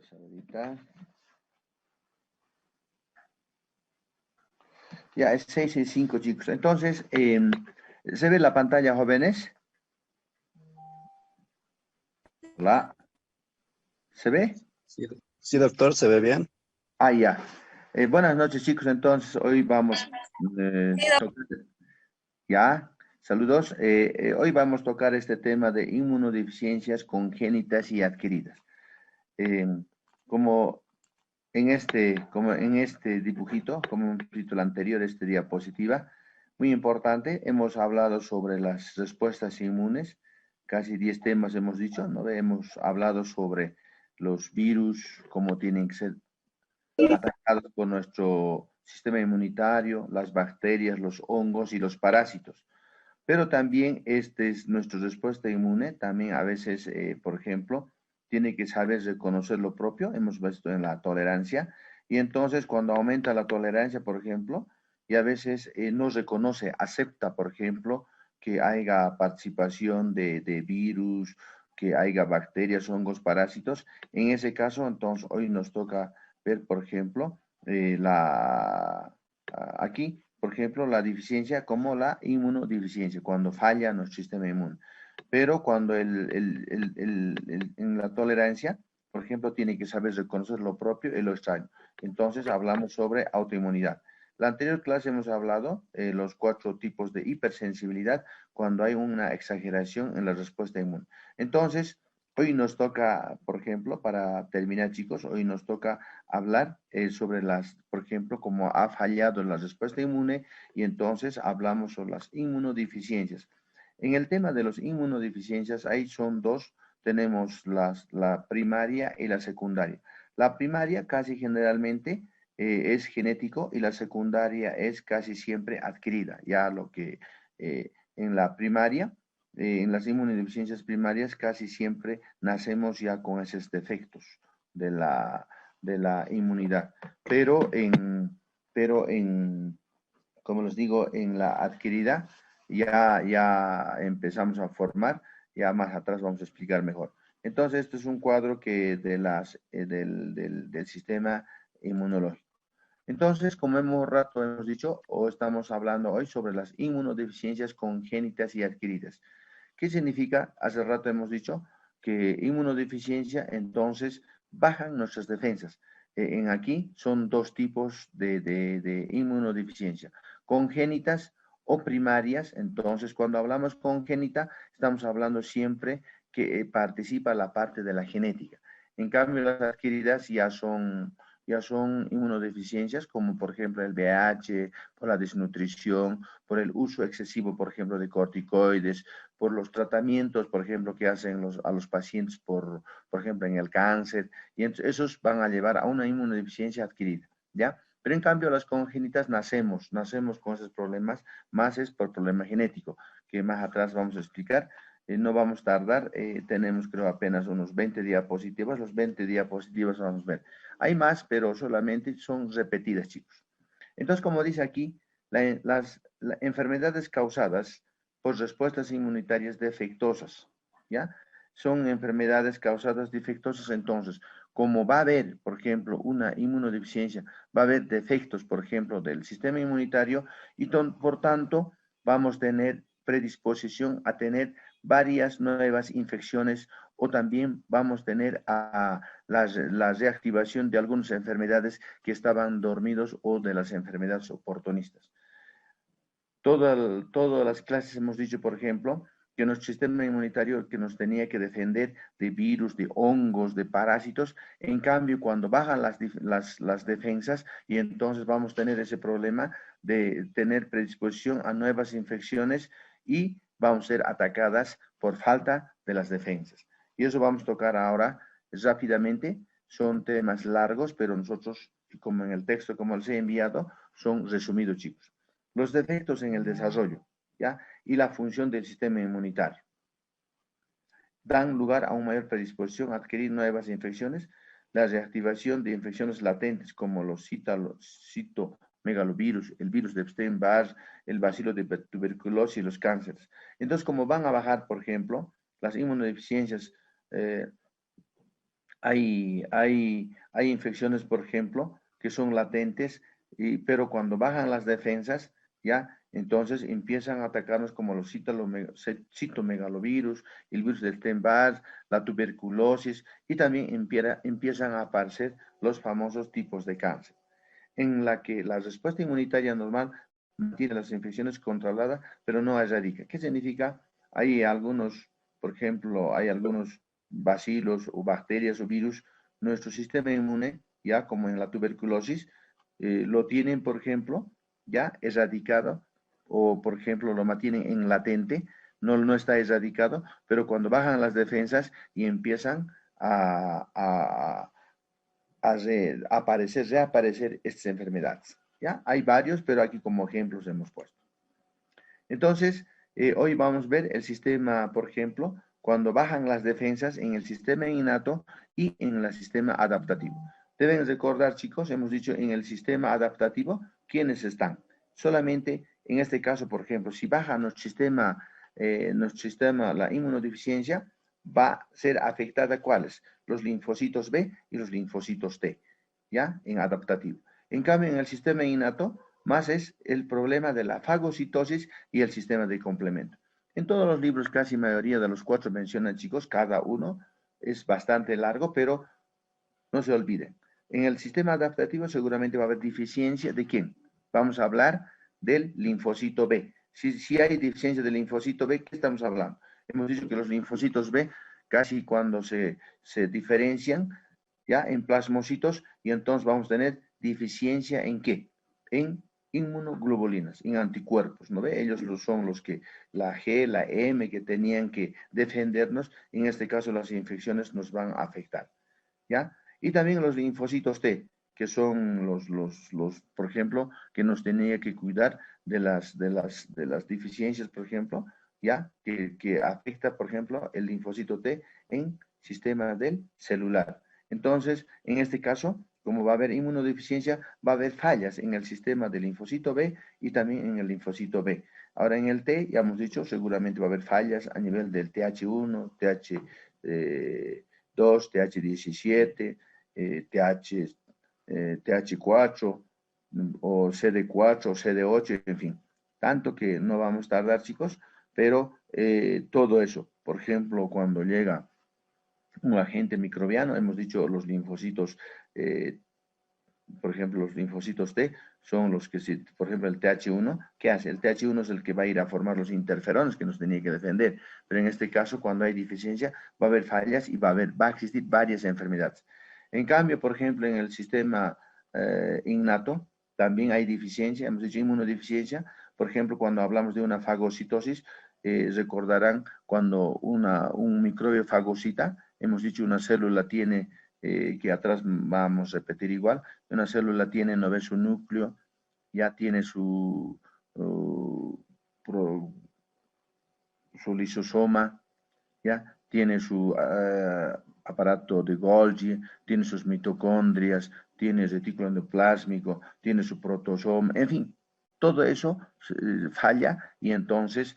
Pues ahorita. Ya, es 6 y 5, chicos. Entonces, ¿se ve la pantalla, jóvenes? Hola. ¿Se ve? Sí, sí, doctor, ¿se ve bien? Ah, ya. Buenas noches, chicos. Entonces, hoy vamos... ya, saludos. Hoy vamos a tocar este tema de inmunodeficiencias congénitas y adquiridas. Eh, como como en este dibujito, como un título anterior, este diapositiva, muy importante, hemos hablado sobre las respuestas inmunes, casi 10 temas hemos dicho, ¿no? Hemos hablado sobre los virus, cómo tienen que ser atacados por nuestro sistema inmunitario, las bacterias, los hongos y los parásitos. Pero también este es nuestra respuesta inmune, también a veces, por ejemplo, tiene que saber reconocer lo propio, hemos visto en la tolerancia, y entonces cuando aumenta la tolerancia, por ejemplo, y a veces no reconoce, acepta, por ejemplo, que haya participación de virus, que haya bacterias, hongos, parásitos. En ese caso, entonces, hoy nos toca ver, por ejemplo, aquí, por ejemplo, la deficiencia como la inmunodeficiencia, cuando falla nuestro sistema inmune. Pero cuando en la tolerancia, por ejemplo, tiene que saber reconocer lo propio y lo extraño. Entonces, hablamos sobre autoinmunidad. La anterior clase hemos hablado los 4 tipos de hipersensibilidad cuando hay una exageración en la respuesta inmune. Entonces, hoy nos toca, por ejemplo, para terminar, chicos, hoy nos toca hablar sobre por ejemplo, cómo ha fallado la respuesta inmune y entonces hablamos sobre las inmunodeficiencias. En el tema de las inmunodeficiencias, ahí son dos, tenemos la primaria y la secundaria. La primaria casi generalmente es genético y la secundaria es casi siempre adquirida, ya lo que en la primaria en las inmunodeficiencias primarias casi siempre nacemos ya con esos defectos de la inmunidad. Pero como les digo, en la adquirida ya empezamos a formar, ya más atrás vamos a explicar mejor. Entonces, esto es un cuadro del sistema inmunológico. Entonces, como hemos dicho, o estamos hablando hoy sobre las inmunodeficiencias congénitas y adquiridas. ¿Qué significa? Hace rato hemos dicho que inmunodeficiencia, entonces, bajan nuestras defensas. En aquí son dos tipos de inmunodeficiencia, congénitas o primarias. Entonces, cuando hablamos congénita, estamos hablando siempre que participa la parte de la genética. En cambio, las adquiridas ya son inmunodeficiencias, como por ejemplo el VIH, por la desnutrición, por el uso excesivo, por ejemplo, de corticoides, por los tratamientos, por ejemplo, que hacen a los pacientes, por ejemplo, en el cáncer, y esos van a llevar a una inmunodeficiencia adquirida, ¿ya? Pero en cambio, las congénitas nacemos con esos problemas, más es por problema genético, que más atrás vamos a explicar. No vamos a tardar, tenemos creo apenas unos 20 diapositivas, los 20 diapositivas vamos a ver. Hay más, pero solamente son repetidas, chicos. Entonces, como dice aquí, las enfermedades causadas por respuestas inmunitarias defectuosas, ¿ya? Son enfermedades causadas defectuosas, entonces, como va a haber, por ejemplo, una inmunodeficiencia, va a haber defectos, por ejemplo, del sistema inmunitario y por tanto vamos a tener predisposición a tener varias nuevas infecciones o también vamos a tener la reactivación de algunas enfermedades que estaban dormidos o de las enfermedades oportunistas. Todas las clases hemos dicho, por ejemplo, que nuestro sistema inmunitario que nos tenía que defender de virus, de hongos, de parásitos, en cambio cuando bajan las defensas y entonces vamos a tener ese problema de tener predisposición a nuevas infecciones y vamos a ser atacadas por falta de las defensas. Y eso vamos a tocar ahora rápidamente. Son temas largos, pero nosotros, como en el texto, como les he enviado, son resumidos, chicos. Los defectos en el desarrollo, ¿ya? Y la función del sistema inmunitario dan lugar a una mayor predisposición a adquirir nuevas infecciones, la reactivación de infecciones latentes como los citomegalovirus, el virus de Epstein-Barr, el bacilo de tuberculosis y los cánceres. Entonces, como van a bajar, por ejemplo, las inmunodeficiencias hay infecciones, por ejemplo, que son latentes, pero cuando bajan las defensas, ¿ya? Entonces empiezan a atacarnos como los citomegalovirus, el virus del Epstein-Barr, la tuberculosis, y también empiezan a aparecer los famosos tipos de cáncer, en la que la respuesta inmunitaria normal mantiene las infecciones controladas, pero no erradica. ¿Qué significa? Hay algunos, por ejemplo, hay algunos bacilos o bacterias o virus, nuestro sistema inmune, ya como en la tuberculosis, lo tienen, por ejemplo, ya erradicado, o por ejemplo lo mantienen en latente, no está erradicado, pero cuando bajan las defensas y empiezan a reaparecer estas enfermedades. ¿Ya? Hay varios, pero aquí como ejemplos hemos puesto. Entonces, hoy vamos a ver el sistema, por ejemplo, cuando bajan las defensas en el sistema innato y en el sistema adaptativo. Deben recordar, chicos, hemos dicho en el sistema adaptativo, ¿quiénes están? Solamente en este caso, por ejemplo, si baja nuestro sistema, la inmunodeficiencia, va a ser afectada ¿cuáles? Los linfocitos B y los linfocitos T, ¿ya? En adaptativo. En cambio, en el sistema innato, más es el problema de la fagocitosis y el sistema de complemento. En todos los libros, casi mayoría de los 4 mencionan, chicos, cada uno es bastante largo, pero no se olviden. En el sistema adaptativo seguramente va a haber deficiencia ¿de quién? Vamos a hablar del linfocito B. Si hay deficiencia del linfocito B, ¿qué estamos hablando? Hemos dicho que los linfocitos B, casi cuando se diferencian, ya en plasmocitos, y entonces vamos a tener deficiencia ¿en qué? En inmunoglobulinas, en anticuerpos, ¿no ve? Ellos son los que, la G, la M, que tenían que defendernos, en este caso las infecciones nos van a afectar, ¿ya? Y también los linfocitos T, que son por ejemplo, que nos tenía que cuidar de las deficiencias, por ejemplo, ¿ya? Que afecta, por ejemplo, el linfocito T en sistema del celular. Entonces, en este caso, como va a haber inmunodeficiencia, va a haber fallas en el sistema del linfocito B y también en el linfocito B. Ahora, en el T, ya hemos dicho, seguramente va a haber fallas a nivel del TH1, TH2, TH17, TH4, o CD4, o CD8, en fin. Tanto que no vamos a tardar, chicos, pero todo eso, por ejemplo, cuando llega un agente microbiano, hemos dicho los linfocitos, por ejemplo, los linfocitos T son los que, por ejemplo, el TH1, ¿qué hace? El TH1 es el que va a ir a formar los interferones que nos tenía que defender, pero en este caso, cuando hay deficiencia, va a haber fallas y va a existir varias enfermedades. En cambio, por ejemplo, en el sistema innato, también hay deficiencia, hemos dicho inmunodeficiencia, por ejemplo, cuando hablamos de una fagocitosis, recordarán cuando un microbio fagocita, hemos dicho una célula tiene, que atrás vamos a repetir igual, una célula tiene, no ve su núcleo, ya tiene su lisosoma, ya tiene su aparato de Golgi, tiene sus mitocondrias, tiene retículo endoplásmico, tiene su protosoma, en fin, todo eso falla y entonces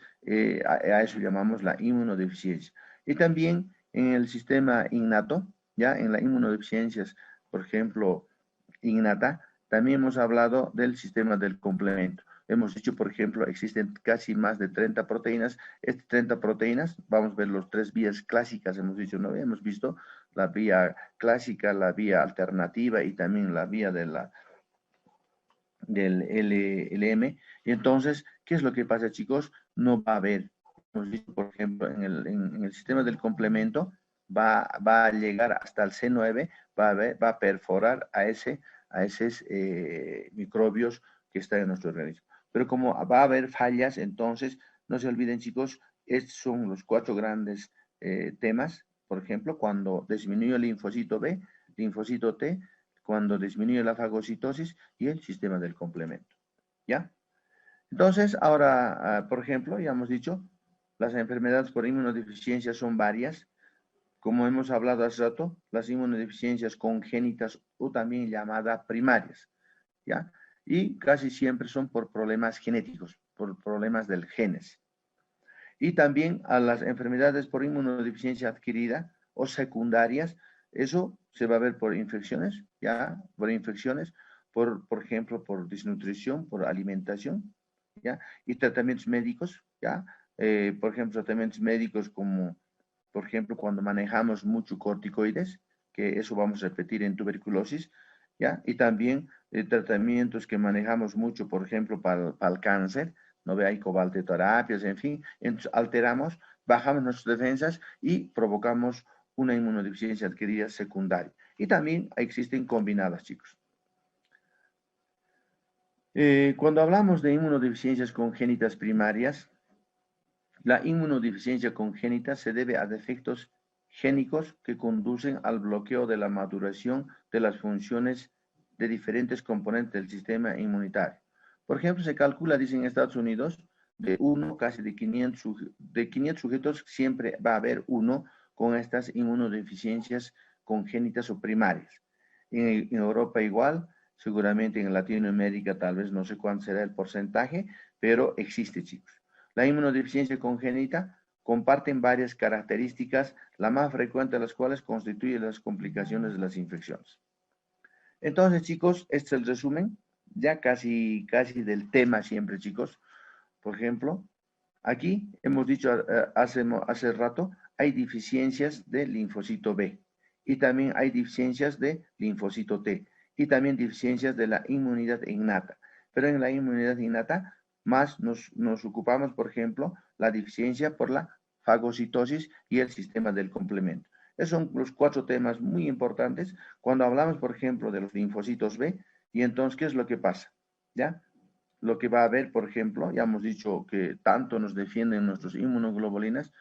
a eso llamamos la inmunodeficiencia. Y también en el sistema innato, ya en las inmunodeficiencias, por ejemplo, innata, también hemos hablado del sistema del complemento. Hemos dicho, por ejemplo, existen casi más de 30 proteínas. Estas 30 proteínas, vamos a ver las 3 vías clásicas, hemos dicho, ¿no? Hemos visto la vía clásica, la vía alternativa y también la vía del LM. Y entonces, ¿qué es lo que pasa, chicos? No va a haber, hemos visto, por ejemplo, en el sistema del complemento, va a llegar hasta el C9, va a perforar a esos microbios que están en nuestro organismo. Pero como va a haber fallas, entonces, no se olviden, chicos, estos son los 4 grandes temas. Por ejemplo, cuando disminuye el linfocito B, linfocito T, cuando disminuye la fagocitosis y el sistema del complemento. ¿Ya? Entonces, ahora, por ejemplo, ya hemos dicho, las enfermedades por inmunodeficiencia son varias. Como hemos hablado hace rato, las inmunodeficiencias congénitas o también llamadas primarias. ¿Ya? Y casi siempre son por problemas genéticos, por problemas del genes. Y también a las enfermedades por inmunodeficiencia adquirida o secundarias, Eso se va a ver por infecciones, ¿ya? Por infecciones, por ejemplo, por desnutrición, por alimentación, ¿ya? Y tratamientos médicos, ¿ya? Por ejemplo, tratamientos médicos como, por ejemplo, cuando manejamos mucho corticoides, que eso vamos a repetir en tuberculosis, ¿ya? Y también tratamientos que manejamos mucho, por ejemplo, para el cáncer, ¿no ve? Hay cobaltoterapias, en fin, entonces alteramos, bajamos nuestras defensas y provocamos una inmunodeficiencia adquirida secundaria. Y también existen combinadas, chicos. Cuando hablamos de inmunodeficiencias congénitas primarias, la inmunodeficiencia congénita se debe a defectos génicos que conducen al bloqueo de la maduración de las funciones de diferentes componentes del sistema inmunitario. Por ejemplo, se calcula, dicen en Estados Unidos, de uno, casi de 500 sujetos, siempre va a haber uno con estas inmunodeficiencias congénitas o primarias. En Europa igual, seguramente en Latinoamérica tal vez no sé cuánto será el porcentaje, pero existe, chicos. La inmunodeficiencia congénita comparten varias características, la más frecuente de las cuales constituye las complicaciones de las infecciones. Entonces, chicos, este es el resumen, ya casi del tema siempre, chicos. Por ejemplo, aquí hemos dicho hace rato, hay deficiencias de linfocito B y también hay deficiencias de linfocito T y también deficiencias de la inmunidad innata. Pero en la inmunidad innata más nos ocupamos, por ejemplo, la deficiencia por la fagocitosis y el sistema del complemento. Esos son los 4 temas muy importantes cuando hablamos, por ejemplo, de los linfocitos B. Y entonces, ¿qué es lo que pasa? ¿Ya? Lo que va a haber, por ejemplo, ya hemos dicho que tanto nos defienden nuestros inmunoglobulinas,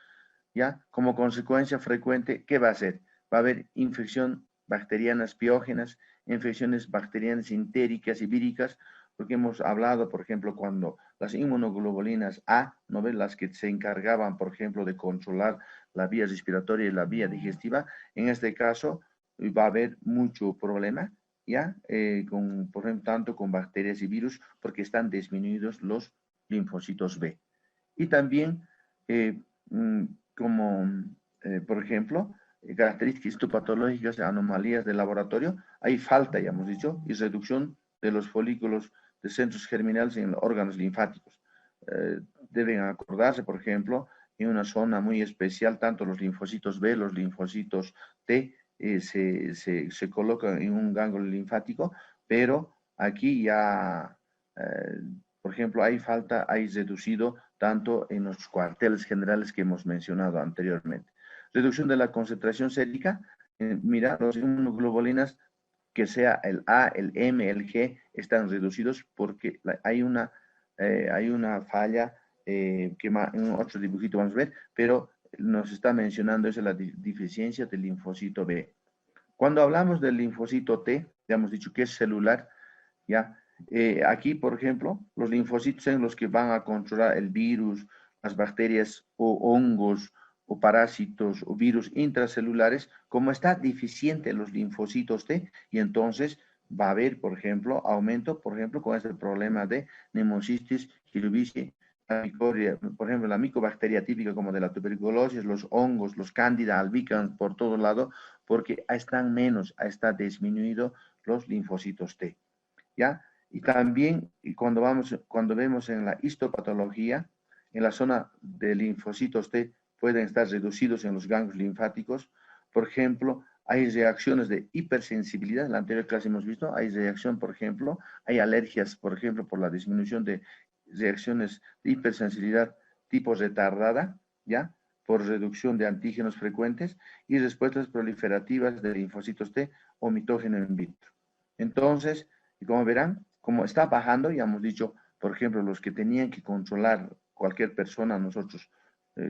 ¿ya? Como consecuencia frecuente, ¿qué va a hacer? Va a haber infección bacterianas piógenas, infecciones bacterianas entéricas y víricas, porque hemos hablado, por ejemplo, cuando las inmunoglobulinas A, ¿no ves? Las que se encargaban, por ejemplo, de controlar la vía respiratoria y la vía digestiva, en este caso va a haber mucho problema, ¿ya? Por ejemplo, tanto con bacterias y virus, porque están disminuidos los linfocitos B. Y también, como, por ejemplo, características histopatológicas, anomalías de laboratorio, hay falta, ya hemos dicho, y reducción de los folículos de centros germinales en los órganos linfáticos. Deben acordarse, por ejemplo, en una zona muy especial, tanto los linfocitos B, los linfocitos T, se colocan en un ganglio linfático, pero aquí ya, por ejemplo, hay reducido tanto en los cuarteles generales que hemos mencionado anteriormente. Reducción de la concentración sérica, mira, los inmunoglobulinas, que sea el A, el M, el G, están reducidos porque hay una falla que en otro dibujito vamos a ver, pero nos está mencionando esa la deficiencia del linfocito B. Cuando hablamos del linfocito T, ya hemos dicho que es celular, ¿ya? Aquí, por ejemplo, los linfocitos son los que van a controlar el virus, las bacterias o hongos o parásitos o virus intracelulares, como está deficiente los linfocitos T, y entonces va a haber, por ejemplo, aumento, por ejemplo, con este problema de nemocystis cerevisiae, por ejemplo, la micobacteria típica como de la tuberculosis, los hongos, los cándida albicans por todo lado, porque están menos, está disminuido los linfocitos T, ¿ya? Y también cuando vemos en la histopatología, en la zona de linfocitos T pueden estar reducidos en los ganglios linfáticos. Por ejemplo, hay reacciones de hipersensibilidad, en la anterior clase hemos visto, hay reacción, por ejemplo, hay alergias, por ejemplo, por la disminución de reacciones de hipersensibilidad tipo retardada, ¿ya? Por reducción de antígenos frecuentes y respuestas proliferativas de linfocitos T o mitógeno in vitro. Entonces, y como verán, como está bajando, ya hemos dicho, por ejemplo, los que tenían que controlar cualquier persona, nosotros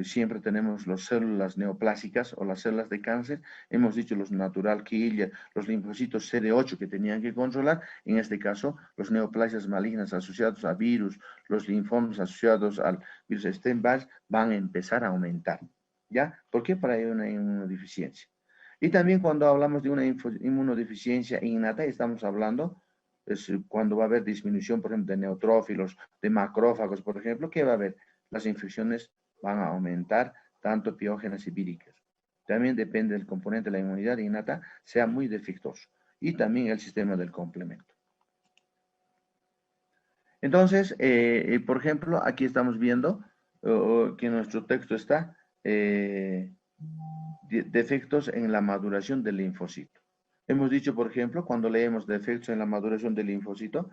siempre tenemos las células neoplásicas o las células de cáncer, hemos dicho los natural killer, los linfocitos CD8 que tenían que controlar, en este caso, los neoplasias malignas asociados a virus, los linfomas asociados al virus Epstein-Barr van a empezar a aumentar, ¿ya? ¿Por qué? Para una inmunodeficiencia. Y también cuando hablamos de una inmunodeficiencia innata, estamos hablando es cuando va a haber disminución, por ejemplo, de neutrófilos, de macrófagos, por ejemplo, ¿qué va a haber? Las infecciones van a aumentar, tanto piógenas y víricas. también depende del componente de la inmunidad innata, sea muy defectuoso. Y también el sistema del complemento. Entonces, por ejemplo, aquí estamos viendo que nuestro texto está defectos en la maduración del linfocito. Hemos dicho, por ejemplo, cuando leemos defectos en la maduración del linfocito,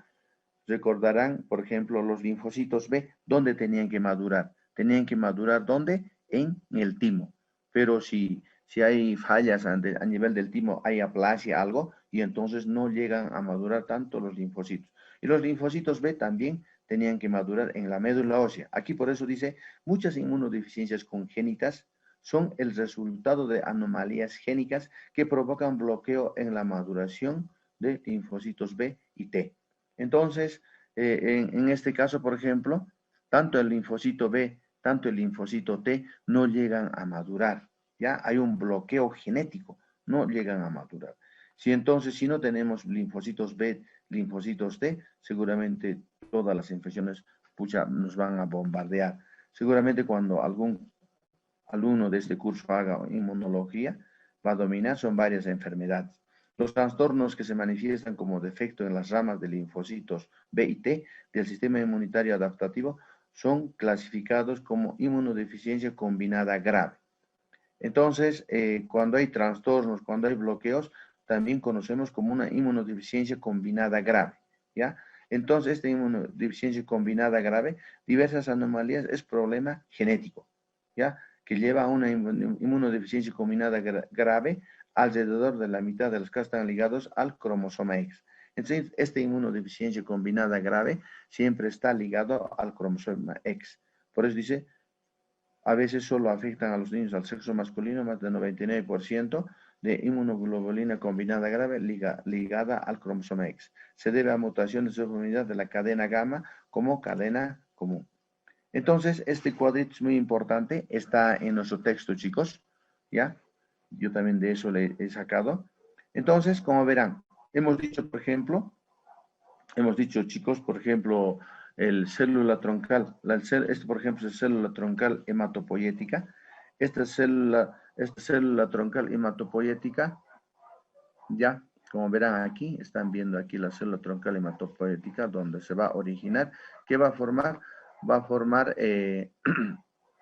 recordarán, por ejemplo, los linfocitos B, ¿dónde tenían que madurar? Tenían que madurar, ¿dónde? En el timo. Pero si hay fallas a nivel del timo, hay aplasia, algo, y entonces no llegan a madurar tanto los linfocitos. Y los linfocitos B también tenían que madurar en la médula ósea. Aquí por eso dice, muchas inmunodeficiencias congénitas son el resultado de anomalías génicas que provocan bloqueo en la maduración de linfocitos B y T. Entonces, en este caso, por ejemplo, tanto el linfocito B, tanto el linfocito T no llegan a madurar, ¿ya? Hay un bloqueo genético, no llegan a madurar. Si no tenemos linfocitos B, linfocitos T, seguramente todas las infecciones nos van a bombardear. Seguramente cuando algún alumno de este curso haga inmunología, va a dominar, son varias enfermedades. Los trastornos que se manifiestan como defecto en las ramas de linfocitos B y T del sistema inmunitario adaptativo son clasificados como inmunodeficiencia combinada grave. Entonces, cuando hay trastornos, cuando hay bloqueos, también conocemos como una inmunodeficiencia combinada grave, ¿ya? Entonces, esta inmunodeficiencia combinada grave, diversas anomalías, es problema genético, ¿ya? Que lleva a una inmunodeficiencia combinada grave. Alrededor de la mitad de los casos están ligados al cromosoma X. Entonces, esta inmunodeficiencia combinada grave siempre está ligado al cromosoma X. Por eso dice, a veces solo afectan a los niños al sexo masculino, más del 99% de inmunoglobulina combinada grave ligada al cromosoma X. Se debe a mutaciones de subunidad de la cadena gamma como cadena común. Entonces, este cuadrito es muy importante, está en nuestro texto, chicos, ¿ya? Yo también de eso le he sacado. Entonces, como verán, hemos dicho, chicos, por ejemplo, el célula troncal, por ejemplo, es célula troncal hematopoyética. Esta célula troncal hematopoyética, ya, como verán aquí, están viendo aquí la célula troncal hematopoyética, donde se va a originar. ¿Qué va a formar? Va a formar,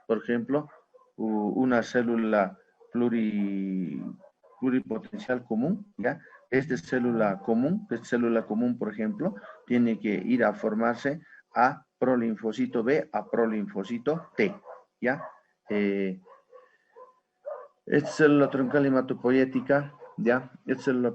por ejemplo, una célula pluripotencial común, ¿ya? Esta célula común, por ejemplo, tiene que ir a formarse a prolinfocito B, a prolinfocito T, ¿ya? Esta célula troncal hematopoyética, ¿ya? Esta célula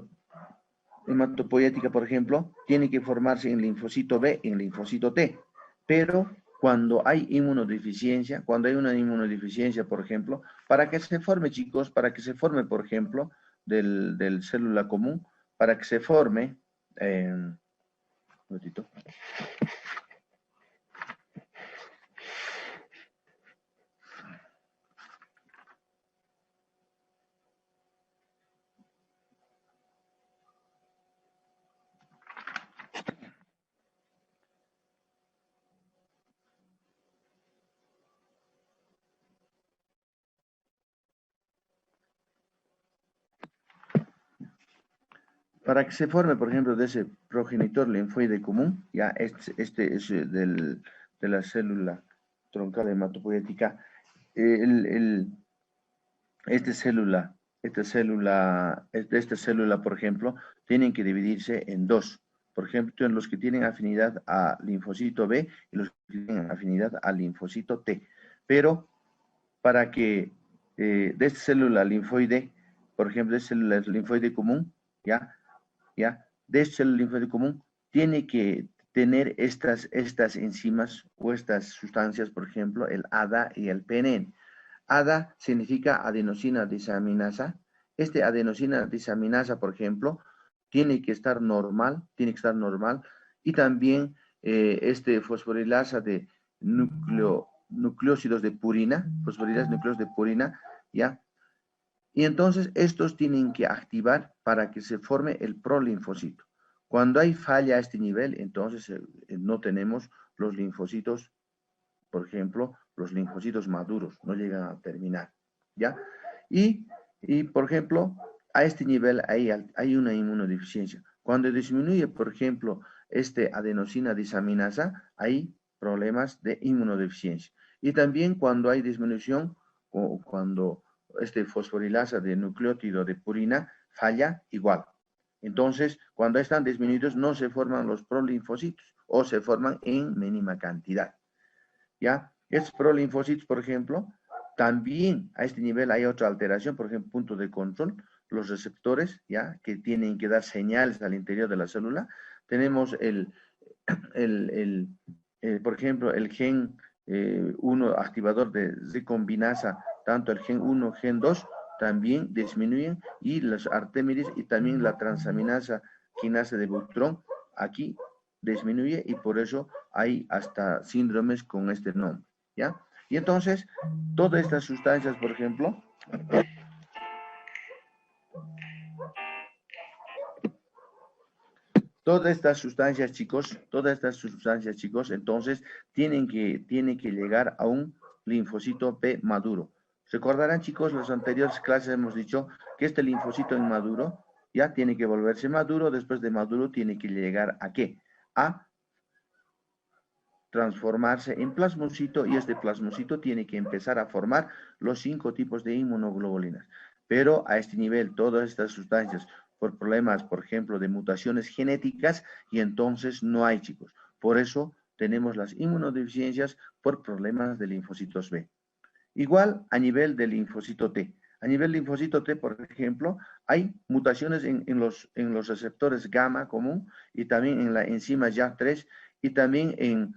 hematopoyética, por ejemplo, tiene que formarse en linfocito B, en linfocito T, pero cuando hay inmunodeficiencia, cuando hay una inmunodeficiencia, por ejemplo, para que se forme, chicos, para que se forme, por ejemplo, del célula común, para que se forme, un ratito. Para que se forme, por ejemplo, de ese progenitor linfoide común, ya este es de la célula troncal hematopoyética, esta célula, por ejemplo, tienen que dividirse en dos. Por ejemplo, en los que tienen afinidad a linfocito B y los que tienen afinidad a linfocito T. Pero para que de esta célula linfoide, por ejemplo, de célula linfoide común, ¿ya? De esta célula linfoide común, tiene que tener estas enzimas o estas sustancias, por ejemplo, el ADA y el PNN. ADA significa adenosina desaminasa. Este adenosina desaminasa, por ejemplo, tiene que estar normal, y también este fosforilasa de nucleósidos de purina, fosforilasa nucleósidos de purina, ¿ya? Y entonces estos tienen que activar para que se forme el prolinfocito. Cuando hay falla a este nivel, entonces no tenemos los linfocitos, por ejemplo, los linfocitos maduros, no llegan a terminar, ¿ya? Y Y, por ejemplo, a este nivel hay una inmunodeficiencia. Cuando disminuye, por ejemplo, adenosina desaminasa, hay problemas de inmunodeficiencia. Y también cuando hay disminución, o cuando fosforilasa de nucleótido de purina falla, igual. Entonces, cuando están disminuidos, no se forman los prolinfocitos o se forman en mínima cantidad. ¿Ya? Estos prolinfocitos, por ejemplo, también a este nivel hay otra alteración, por ejemplo, punto de control, los receptores, ¿ya? Que tienen que dar señales al interior de la célula. Tenemos por ejemplo, el gen 1 activador de recombinasa, tanto el gen 1, gen 2, también disminuyen, y los artémides y también la transaminasa quinasa de Butrón, aquí disminuye, y por eso hay hasta síndromes con este nombre, ¿ya? Y entonces, todas estas sustancias, por ejemplo, todas estas sustancias, chicos, entonces tienen que llegar a un linfocito B maduro. Recordarán, chicos, las anteriores clases hemos dicho que este linfocito inmaduro ya tiene que volverse maduro. Después de maduro tiene que llegar ¿a qué? A transformarse en plasmocito, y este plasmocito tiene que empezar a formar los 5 tipos de inmunoglobulinas. Pero a este nivel, todas estas sustancias, por problemas, por ejemplo, de mutaciones genéticas, y entonces no hay, chicos. Por eso tenemos las inmunodeficiencias por problemas de linfocitos B. Igual a nivel del linfocito T. A nivel linfocito T, por ejemplo, hay mutaciones en los receptores gamma común, y también en la enzima JAK3, y también en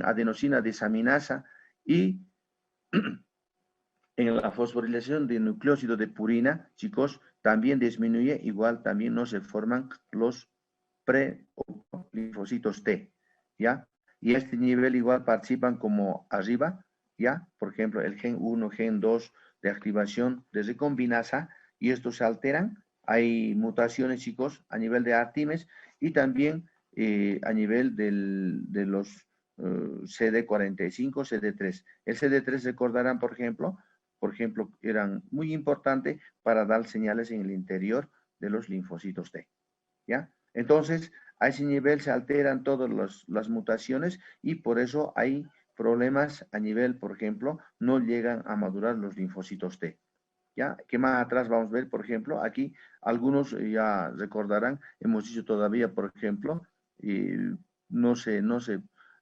adenosina desaminasa, y en la fosforilación de nucleócido de purina, chicos, también disminuye. Igual también no se forman los linfocitos T, ¿ya? Y a este nivel igual participan como arriba, ¿ya? Por ejemplo, el gen 1, gen 2 de activación de recombinasa, y estos se alteran. Hay mutaciones, chicos, a nivel de Artimes, y también a nivel de los CD45, CD3. El CD3, recordarán, por ejemplo, eran muy importantes para dar señales en el interior de los linfocitos T, ¿ya? Entonces, a ese nivel se alteran todas las mutaciones, y por eso hay problemas a nivel, por ejemplo, no llegan a madurar los linfocitos T, ¿ya? Que más atrás vamos a ver, por ejemplo, aquí algunos ya recordarán, hemos dicho todavía, por ejemplo, no sé,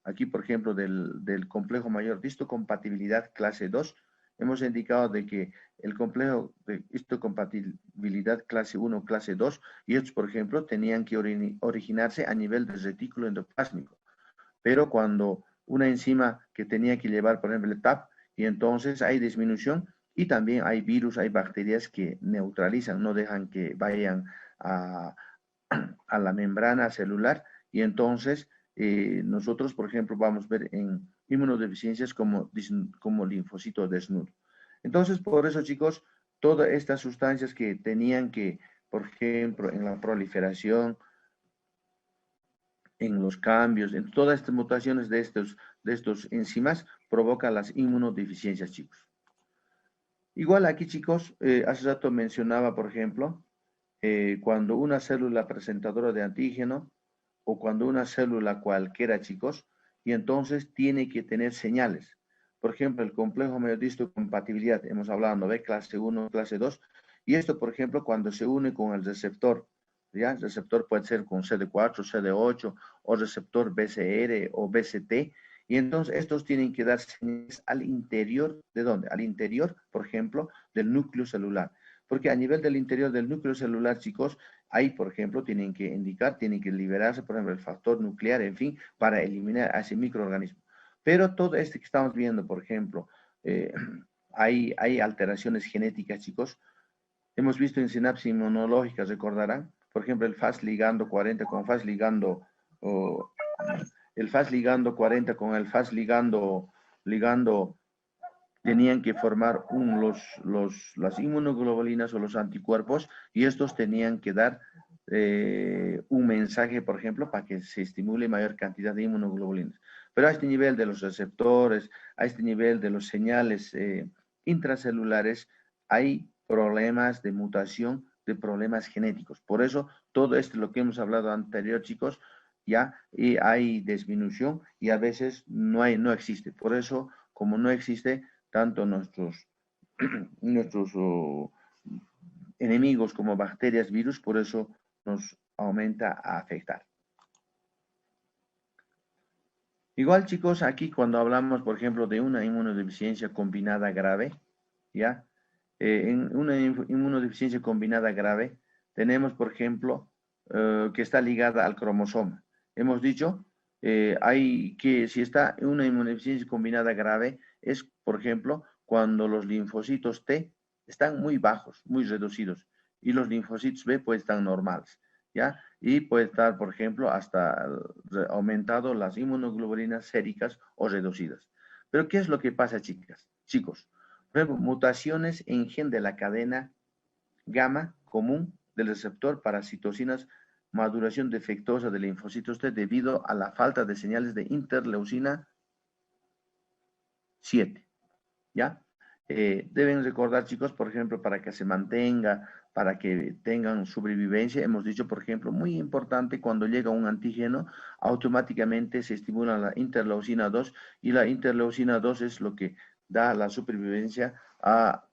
aquí, por ejemplo, del complejo mayor de histocompatibilidad clase 2, hemos indicado de que el complejo de histocompatibilidad clase 1, clase 2, y estos, por ejemplo, tenían que originarse a nivel del retículo endoplásmico. Pero cuando una enzima que tenía que llevar, por ejemplo, el TAP, y entonces hay disminución, y también hay virus, hay bacterias que neutralizan, no dejan que vayan a la membrana celular, y entonces nosotros, por ejemplo, vamos a ver en inmunodeficiencias como linfocito desnudo. Entonces, por eso, chicos, todas estas sustancias que tenían que, por ejemplo, en la proliferación, en los cambios, en todas estas mutaciones de estos enzimas, provocan las inmunodeficiencias, chicos. Igual aquí, chicos, hace rato mencionaba, por ejemplo, cuando una célula presentadora de antígeno, o cuando una célula cualquiera, chicos, y entonces tiene que tener señales. Por ejemplo, el complejo mayor de histocompatibilidad, hemos hablado, ¿no ve? Clase 1, clase 2, y esto, por ejemplo, cuando se une con el receptor, ¿ya? El receptor puede ser con CD4, CD8, o receptor BCR o BCT, y entonces estos tienen que dar señales al interior, ¿de dónde? Al interior, por ejemplo, del núcleo celular. Porque a nivel del interior del núcleo celular, chicos, ahí, por ejemplo, tienen que liberarse, por ejemplo, el factor nuclear, en fin, para eliminar a ese microorganismo. Pero todo que estamos viendo, por ejemplo, hay alteraciones genéticas, chicos. Hemos visto en sinapsis inmunológicas, recordarán, por ejemplo, el Fas ligando 40 con Fas ligando, o el Fas ligando 40 con el Fas ligando tenían que formar las inmunoglobulinas o los anticuerpos, y estos tenían que dar un mensaje, por ejemplo, para que se estimule mayor cantidad de inmunoglobulinas. Pero a este nivel de los receptores, a este nivel de los señales intracelulares, hay problemas de mutación, de problemas genéticos. Por eso, todo esto, lo que hemos hablado anterior, chicos, ya y hay disminución y a veces no existe. Por eso, como no existe, tanto nuestros enemigos como bacterias, virus, por eso nos aumenta a afectar. Igual, chicos, aquí cuando hablamos, por ejemplo, de una inmunodeficiencia combinada grave, ¿ya? En una inmunodeficiencia combinada grave, tenemos, por ejemplo, que está ligada al cromosoma. Hemos dicho, hay que, si está en una inmunodeficiencia combinada grave, es, por ejemplo, cuando los linfocitos T están muy bajos, muy reducidos, y los linfocitos B pues están normales, ¿ya? Y puede estar, por ejemplo, hasta aumentado las inmunoglobulinas séricas o reducidas. Pero, ¿qué es lo que pasa, chicos? Por ejemplo, mutaciones en gen de la cadena gamma común del receptor para citocinas, maduración defectuosa de linfocitos T debido a la falta de señales de interleucina 7, ¿ya? Deben recordar, chicos, por ejemplo, para que se mantenga, para que tengan sobrevivencia, hemos dicho, por ejemplo, muy importante, cuando llega un antígeno, automáticamente se estimula la interleucina 2 y la interleucina 2 es lo que da la supervivencia a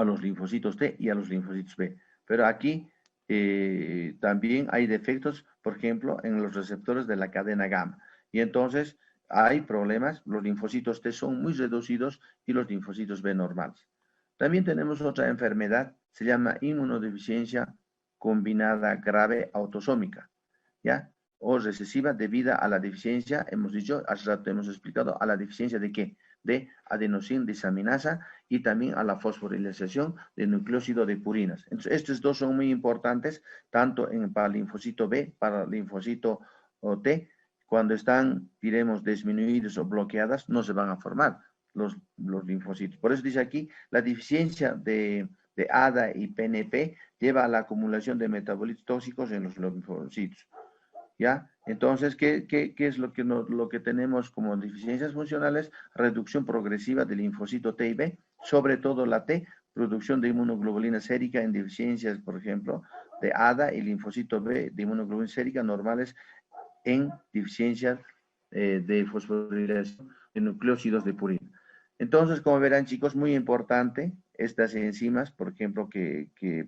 los linfocitos T y a los linfocitos B. Pero aquí también hay defectos, por ejemplo, en los receptores de la cadena gamma. Y entonces hay problemas, los linfocitos T son muy reducidos y los linfocitos B normales. También tenemos otra enfermedad, se llama inmunodeficiencia combinada grave autosómica, ¿ya? O recesiva debido a la deficiencia, hemos dicho, hace rato hemos explicado, a la deficiencia de ¿qué? De adenosina desaminasa y también a la fosforilación de nucleósido de purinas. Entonces, estos dos son muy importantes, tanto para el linfocito B, para el linfocito T, cuando están, diremos, disminuidos o bloqueadas, no se van a formar los linfocitos. Por eso dice aquí, la deficiencia de ADA y PNP lleva a la acumulación de metabolitos tóxicos en los linfocitos. ¿Ya? Entonces, ¿qué es lo que tenemos como deficiencias funcionales? Reducción progresiva del linfocito T y B, sobre todo la T, producción de inmunoglobulina sérica en deficiencias, por ejemplo, de ADA y linfocito B de inmunoglobulina sérica normales en deficiencias de fosforilación de nucleósidos de purina. Entonces, como verán, chicos, muy importante estas enzimas, por ejemplo,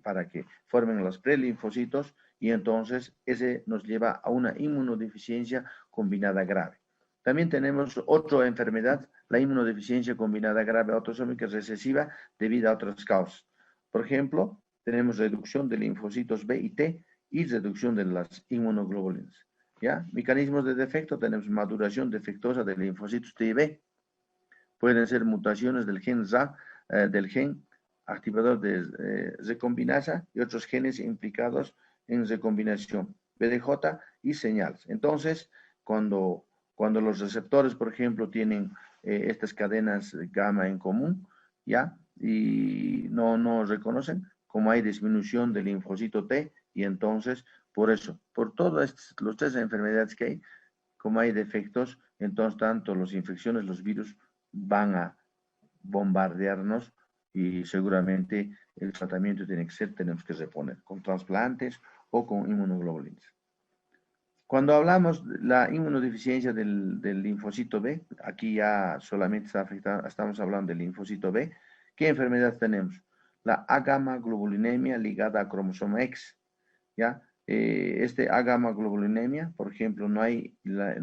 para que formen los prelinfocitos y entonces ese nos lleva a una inmunodeficiencia combinada grave. También tenemos otra enfermedad, la inmunodeficiencia combinada grave autosómica recesiva debido a otras causas. Por ejemplo, tenemos reducción de linfocitos B y T y reducción de las inmunoglobulinas. ¿Ya? Mecanismos de defecto, tenemos maduración defectuosa de linfocitos T y B. Pueden ser mutaciones del gen RA, del gen activador de recombinasa y otros genes implicados en recombinación, BDJ y señales. Entonces, cuando los receptores, por ejemplo, tienen estas cadenas gamma en común, ¿ya? Y no reconocen, como hay disminución del linfocito T, y entonces, por eso, por todas las tres enfermedades que hay, como hay defectos, entonces tanto las infecciones, los virus van a bombardearnos y seguramente el tratamiento tiene que ser, tenemos que reponer con trasplantes o con inmunoglobulinas. Cuando hablamos de la inmunodeficiencia del linfocito B, aquí ya solamente estamos hablando del linfocito B, ¿qué enfermedad tenemos? La A-gamma-globulinemia ligada a cromosoma X, ¿ya? A-gamma-globulinemia, por ejemplo, no hay las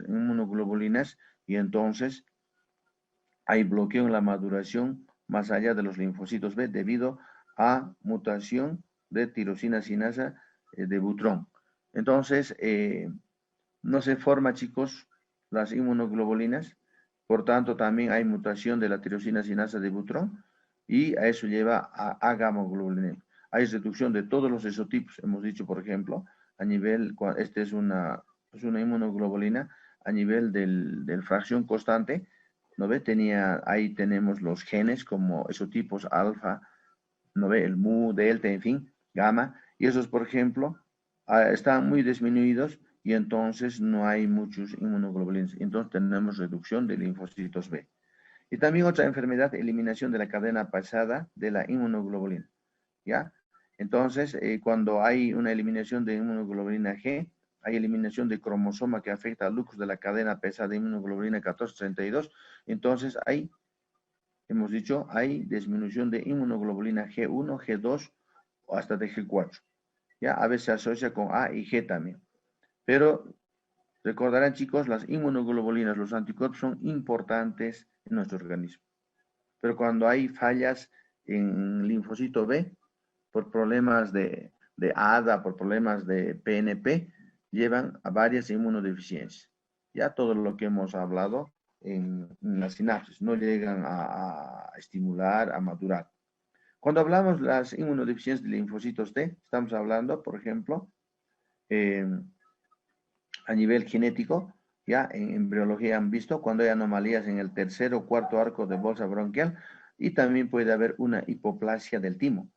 inmunoglobulinas y entonces hay bloqueo en la maduración más allá de los linfocitos B debido a mutación de tirosina sinasa de Butrón. Entonces, no se forma, chicos, las inmunoglobulinas, por tanto también hay mutación de la tirosina sinasa de Butrón y a eso lleva a gamma-globulinemia. Hay reducción de todos los isotipos, hemos dicho, por ejemplo, a nivel, esta es una inmunoglobulina a nivel del fracción constante, ¿no ve? Ahí tenemos los genes como isotipos alfa, ¿no ve? El mu, delta, en fin, gamma, y esos, por ejemplo, están muy disminuidos y entonces no hay muchos inmunoglobulinas. Entonces tenemos reducción de linfocitos B. Y también otra enfermedad, eliminación de la cadena pasada de la inmunoglobulina, ¿ya? Entonces, cuando hay una eliminación de inmunoglobulina G, hay eliminación de cromosoma que afecta al lucus de la cadena pesada de inmunoglobulina 1432, entonces hay, hemos dicho, hay disminución de inmunoglobulina G1, G2 o hasta de G4, ¿ya? A veces se asocia con A y G también. Pero recordarán, chicos, las inmunoglobulinas, los anticuerpos son importantes en nuestro organismo. Pero cuando hay fallas en linfocito B, por problemas de ADA, por problemas de PNP, llevan a varias inmunodeficiencias. Ya todo lo que hemos hablado en las sinapsis, no llegan a estimular, a madurar. Cuando hablamos de las inmunodeficiencias de linfocitos T, estamos hablando, por ejemplo, a nivel genético, ya en embriología han visto cuando hay anomalías en el tercer o cuarto arco de bolsa bronquial y también puede haber una hipoplasia del timo.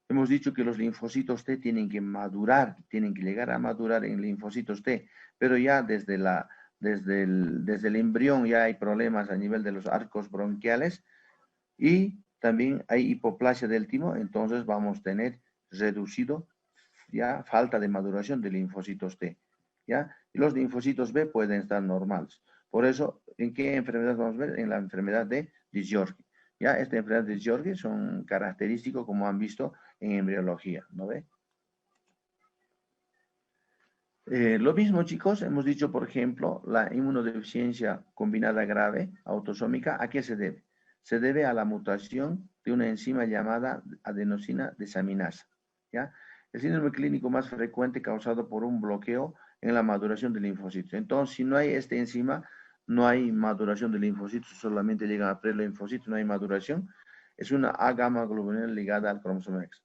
Hemos dicho que los linfocitos T tienen que madurar, tienen que llegar a madurar en linfocitos T, pero ya desde el embrión ya hay problemas a nivel de los arcos bronquiales y también hay hipoplasia del timo, entonces vamos a tener reducido ya falta de maduración de linfocitos T, ¿ya? Y los linfocitos B pueden estar normales. Por eso, ¿en qué enfermedad vamos a ver? En la enfermedad de Sjogren. ¿Ya? Esta enfermedad de Sjogren son característicos, como han visto en embriología, ¿no ve? Lo mismo, chicos, hemos dicho, por ejemplo, la inmunodeficiencia combinada grave autosómica, ¿a qué se debe? Se debe a la mutación de una enzima llamada adenosina desaminasa, ¿ya? El síndrome clínico más frecuente causado por un bloqueo en la maduración de linfocitos. Entonces, si no hay esta enzima, no hay maduración de linfocitos, solamente llegan a prelinfocitos, no hay maduración. Es una A-gamma globulina ligada al cromosoma X.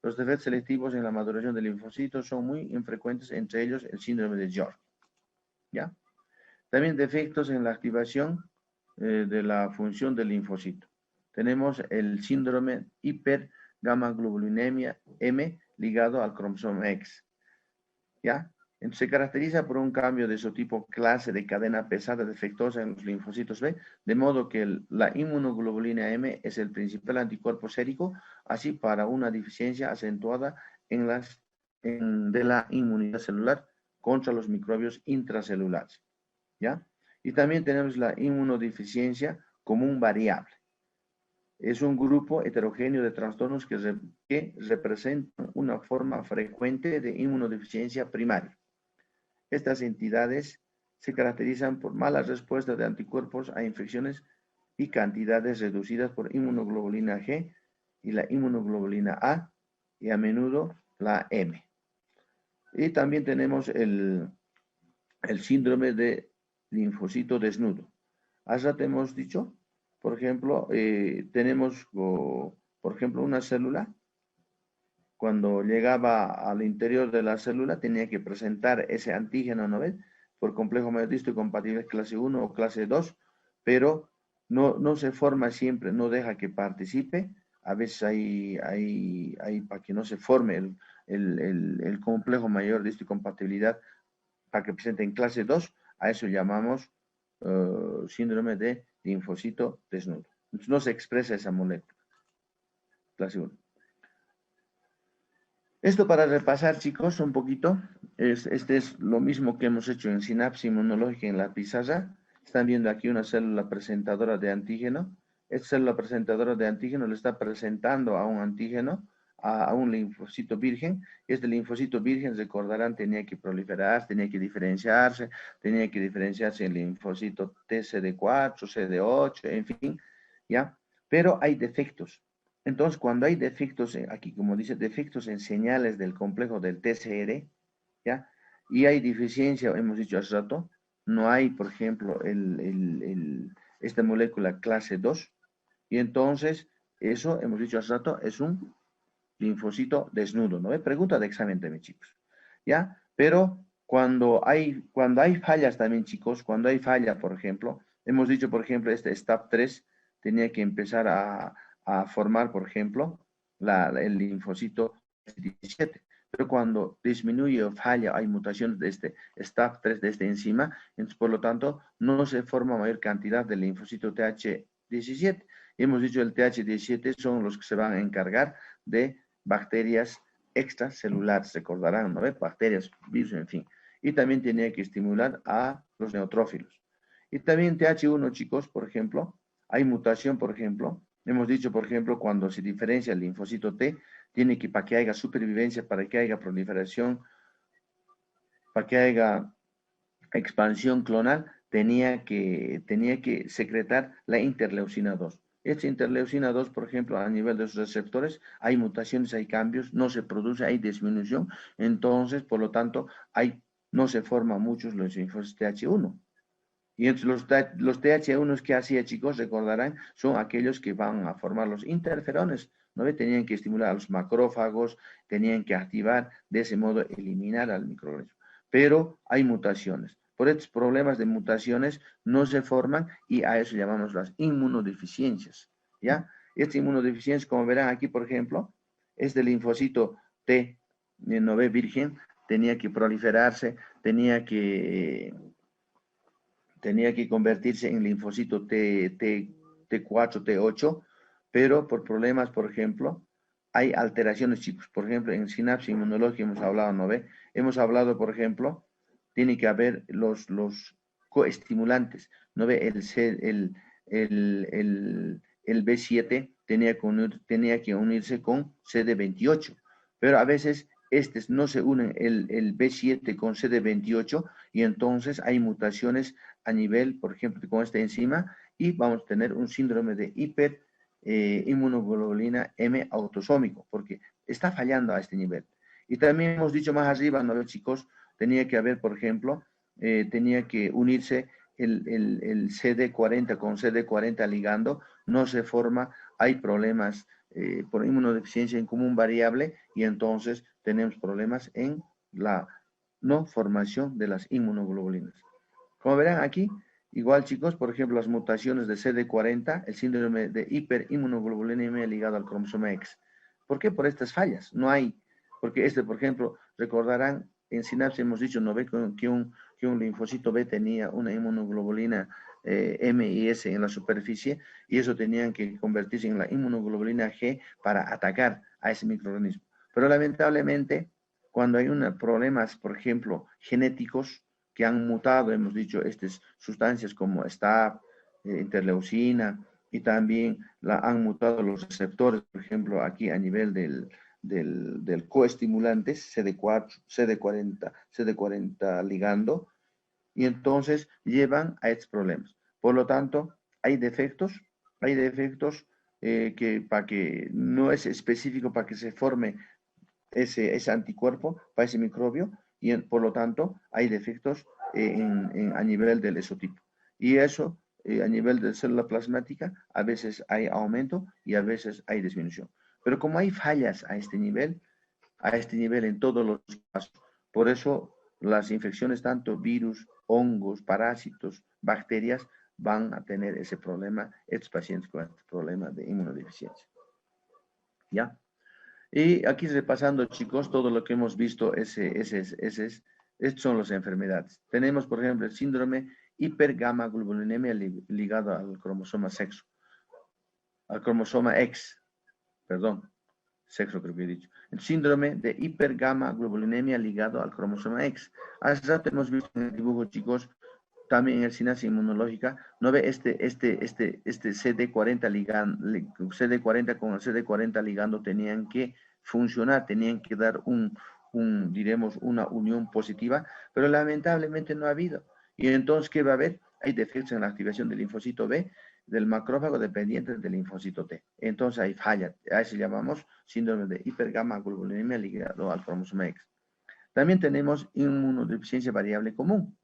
Los defectos selectivos en la maduración de linfocitos son muy infrecuentes, entre ellos el síndrome de Sjogren, ¿ya? También defectos en la activación de la función del linfocito. Tenemos el síndrome hipergamaglobulinemia M ligado al cromosoma X, ¿ya? Entonces, se caracteriza por un cambio de isotipo clase de cadena pesada defectuosa en los linfocitos B, de modo que la inmunoglobulina M es el principal anticuerpo sérico, así para una deficiencia acentuada de la inmunidad celular contra los microbios intracelulares, ¿ya? Y también tenemos la inmunodeficiencia común variable. Es un grupo heterogéneo de trastornos que representan una forma frecuente de inmunodeficiencia primaria. Estas entidades se caracterizan por malas respuestas de anticuerpos a infecciones y cantidades reducidas por inmunoglobulina G y la inmunoglobulina A y a menudo la M. Y también tenemos el síndrome de linfocito desnudo. Hace rato hemos dicho, por ejemplo, tenemos, por ejemplo, una célula. Cuando llegaba al interior de la célula tenía que presentar ese antígeno, ¿no ves? Por complejo mayor histocompatible clase 1 o clase 2, pero no se forma siempre, no deja que participe. A veces hay para que no se forme el complejo mayor de histocompatibilidad para que presente en clase 2, a eso llamamos síndrome de linfocito desnudo. Entonces, no se expresa esa molécula. Clase 1. Esto para repasar, chicos, un poquito. Este es lo mismo que hemos hecho en sinapsis inmunológica en la pizarra. Están viendo aquí una célula presentadora de antígeno. Esta célula presentadora de antígeno le está presentando a un antígeno, a un linfocito virgen. Este linfocito virgen, recordarán, tenía que proliferar, tenía que diferenciarse en linfocito TCD4, CD8, en fin, ¿ya? Pero hay defectos. Entonces, cuando hay defectos, aquí como dice, defectos en señales del complejo del TCR, ¿ya? Y hay deficiencia, hemos dicho hace rato, no hay, por ejemplo, esta molécula clase 2, y entonces, eso, hemos dicho hace rato, es un linfocito desnudo, ¿no? Pregunta de examen también, chicos, ¿ya? Pero cuando hay fallas también, chicos, cuando hay falla, por ejemplo, hemos dicho, por ejemplo, este STAP3 tenía que empezar a formar, por ejemplo, el linfocito 17. pero cuando disminuye o falla, hay mutaciones de este STAF3 de esta enzima, entonces por lo tanto no se forma mayor cantidad de linfocito TH17. Hemos dicho el TH17 son los que se van a encargar de bacterias extracelulares, recordarán, ¿no? Bacterias, virus, en fin. Y también tenía que estimular a los neutrófilos. Y también TH1, chicos, por ejemplo, hay mutación, por ejemplo, hemos dicho, por ejemplo, cuando se diferencia el linfocito T, tiene que, para que haya supervivencia, para que haya proliferación, para que haya expansión clonal, tenía que secretar la interleucina 2. Esta interleucina 2, por ejemplo, a nivel de sus receptores, hay mutaciones, hay cambios, no se produce, hay disminución, entonces, por lo tanto, no se forman muchos los linfocitos TH1. Y entonces los TH1 que hacía, chicos, recordarán, son aquellos que van a formar los interferones, ¿no? Tenían que estimular a los macrófagos, tenían que activar, de ese modo eliminar al microorganismo. Pero hay mutaciones. Por estos problemas de mutaciones no se forman y a eso llamamos las inmunodeficiencias, ¿ya? Esta inmunodeficiencia, como verán aquí, por ejemplo, es del linfocito T, no ve virgen, tenía que proliferarse, tenía que convertirse en linfocito T4, T8, pero por problemas, por ejemplo, hay alteraciones, chicos. Por ejemplo, en sinapsis inmunológica hemos hablado, ¿no ve? Hemos hablado, por ejemplo, tiene que haber los coestimulantes, ¿no ve? El B7 tenía que unirse con CD28, pero a veces estos no se unen el B7 con CD28 y entonces hay mutaciones a nivel, por ejemplo, con esta enzima y vamos a tener un síndrome de hiperinmunoglobulina M autosómico, porque está fallando a este nivel. Y también hemos dicho más arriba, ¿no, chicos? Tenía que haber, por ejemplo, tenía que unirse el CD40 con CD40 ligando, no se forma, hay problemas por inmunodeficiencia en común variable y entonces tenemos problemas en la no formación de las inmunoglobulinas. Como verán aquí, igual chicos, por ejemplo, las mutaciones de CD40, el síndrome de hiperinmunoglobulinemia ligado al cromosoma X. ¿Por qué? Por estas fallas. No hay, porque por ejemplo, recordarán, en sinapsis hemos dicho, ¿no ve? Que un linfocito B tenía una inmunoglobulina M y S en la superficie, y eso tenían que convertirse en la inmunoglobulina G para atacar a ese microorganismo. Pero lamentablemente, cuando hay problemas, por ejemplo, genéticos, que han mutado, hemos dicho, estas sustancias como STAP, interleucina, y también han mutado los receptores, por ejemplo, aquí a nivel del coestimulantes, CD40 ligando, y entonces llevan a estos problemas. Por lo tanto, hay defectos que para que no es específico para que se forme ese anticuerpo para ese microbio y por lo tanto hay defectos a nivel del esotipo. Y eso a nivel de célula plasmática a veces hay aumento y a veces hay disminución. Pero como hay fallas a este nivel en todos los casos, por eso las infecciones, tanto virus, hongos, parásitos, bacterias, van a tener ese problema, estos pacientes con este problema de inmunodeficiencia. ¿Ya? Y aquí repasando, chicos, todo lo que hemos visto, estas son las enfermedades. Tenemos, por ejemplo, el síndrome hipergamma-globulinemia ligado al cromosoma sexo, al cromosoma X, perdón, sexo creo que he dicho. El síndrome de hipergamma-globulinemia ligado al cromosoma X. Hace rato hemos visto en el dibujo, chicos, también en el sinapsis inmunológica, ¿no ve este CD40 ligando, CD40 con el CD40 ligando tenían que funcionar, tenían que dar diremos, una unión positiva, pero lamentablemente no ha habido. Y entonces, ¿qué va a haber? Hay defectos en la activación del linfocito B, del macrófago dependiente del linfocito T. Entonces hay falla. A eso llamamos síndrome de hipergamma-globulinemia ligado al cromosoma X. También tenemos inmunodeficiencia variable común.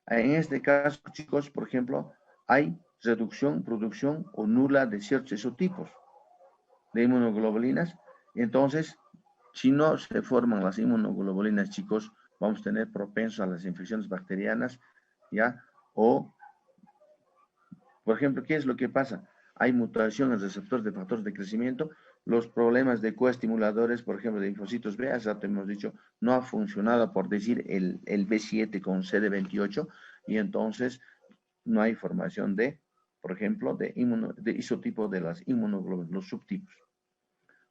En este caso, chicos, por ejemplo, hay reducción, producción o nula de ciertos isotipos de inmunoglobulinas. Entonces, si no se forman las inmunoglobulinas, chicos, vamos a tener propensos a las infecciones bacterianas, ¿ya? O, por ejemplo, ¿qué es lo que pasa? Hay mutación en receptores de factores de crecimiento, los problemas de coestimuladores, por ejemplo, de linfocitos B, hace rato hemos dicho, no ha funcionado, por decir, el B7 con CD28, y entonces no hay formación de, por ejemplo, de isotipo de las inmunoglobulinas, los subtipos.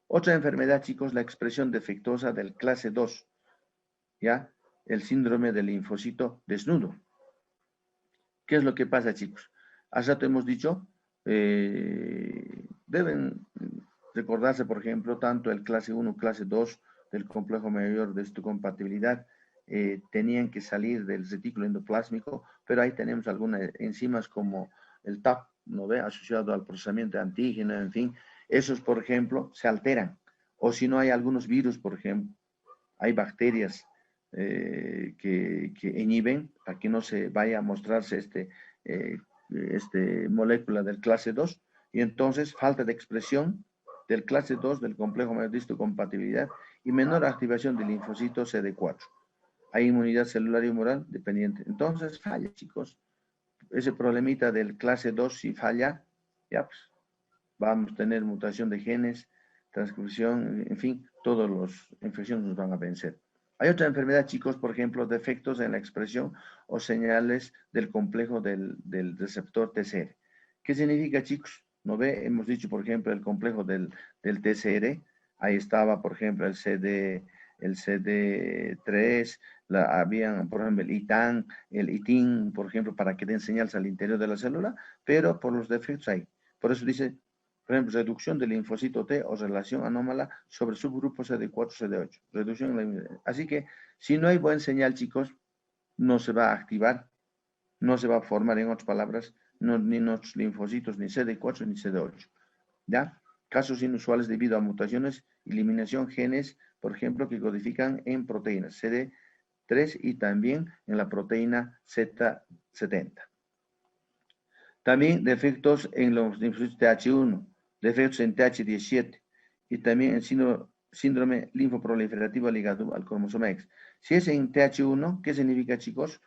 Otra enfermedad, chicos, la expresión defectuosa del clase 2, ¿ya? El síndrome del linfocito desnudo. ¿Qué es lo que pasa, chicos? Hace rato hemos dicho, deben recordarse, por ejemplo, tanto el clase 1, clase 2 del complejo mayor de histocompatibilidad, tenían que salir del retículo endoplásmico, pero ahí tenemos algunas enzimas como el TAP, ¿no ve? Asociado al procesamiento de antígeno, en fin, esos, por ejemplo, se alteran. O si no, hay algunos virus, por ejemplo, hay bacterias que inhiben para que no se vaya a mostrarse este molécula del clase 2, y entonces falta de expresión del clase 2 del complejo mayor de histocompatibilidad y menor activación del linfocito CD4. Hay inmunidad celular y humoral dependiente. Entonces falla, chicos. Ese problemita del clase 2, si falla, ya pues vamos a tener mutación de genes, transcripción, en fin, todas las infecciones nos van a vencer. Hay otra enfermedad, chicos, por ejemplo, defectos en la expresión o señales del complejo del receptor TCR. ¿Qué significa, chicos? ¿No ve? Hemos dicho, por ejemplo, el complejo del TCR. Ahí estaba, por ejemplo, el CD3, habían, por ejemplo, el ITAN, el ITIN, por ejemplo, para que den señales al interior de la célula, pero por los defectos hay. Por eso dice, por ejemplo, reducción del linfocito T o relación anómala sobre subgrupos CD4, CD8. Reducción en la... Así que, si no hay buen señal, chicos, no se va a activar, no se va a formar, en otras palabras, ni los linfocitos, ni CD4, ni CD8. ¿Ya? Casos inusuales debido a mutaciones, eliminación genes, por ejemplo, que codifican en proteínas CD3 y también en la proteína Z70. También defectos en los linfocitos TH1, defectos en TH17 y también en síndrome linfoproliferativo ligado al cromosoma X. Si es en TH1, ¿qué significa, chicos?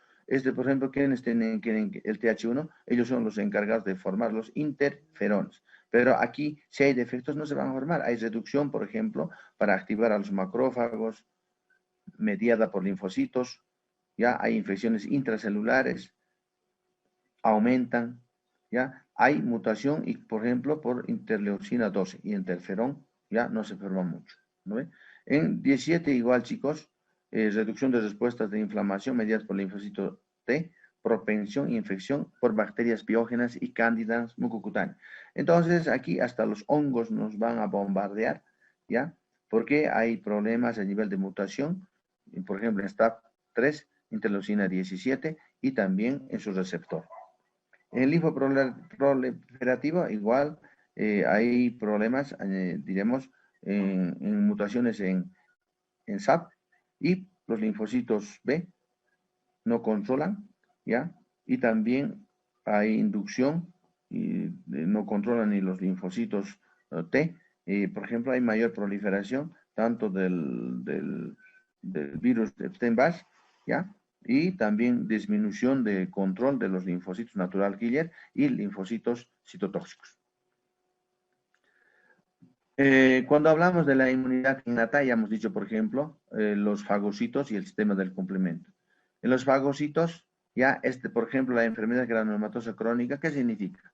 Por ejemplo, quienes tienen el TH1, ellos son los encargados de formar los interferones. Pero aquí, si hay defectos, no se van a formar. Hay reducción, por ejemplo, para activar a los macrófagos, mediada por linfocitos. Ya hay infecciones intracelulares, aumentan. ¿Ya? Hay mutación, y por ejemplo, por interleucina 12 y interferón, ya no se forma mucho. ¿No ve? En 17 igual, chicos, reducción de respuestas de inflamación mediadas por linfocito T, propensión e infección por bacterias biógenas y cándidas mucocutáneas. Entonces, aquí hasta los hongos nos van a bombardear, ¿ya? Porque hay problemas a nivel de mutación, por ejemplo, en STAP3, interleucina 17 y también en su receptor. En el linfoproliferativo, igual, hay problemas, diremos, en mutaciones en SAP, y los linfocitos B no controlan, ¿ya? Y también hay inducción, y no controlan ni los linfocitos T. Por ejemplo, hay mayor proliferación tanto del virus de Epstein-Barr, ¿ya? Y también disminución de control de los linfocitos natural killer y linfocitos citotóxicos. Cuando hablamos de la inmunidad innata, ya hemos dicho, por ejemplo, los fagocitos y el sistema del complemento. En los fagocitos, ya por ejemplo, la enfermedad granulomatosa crónica, ¿qué significa?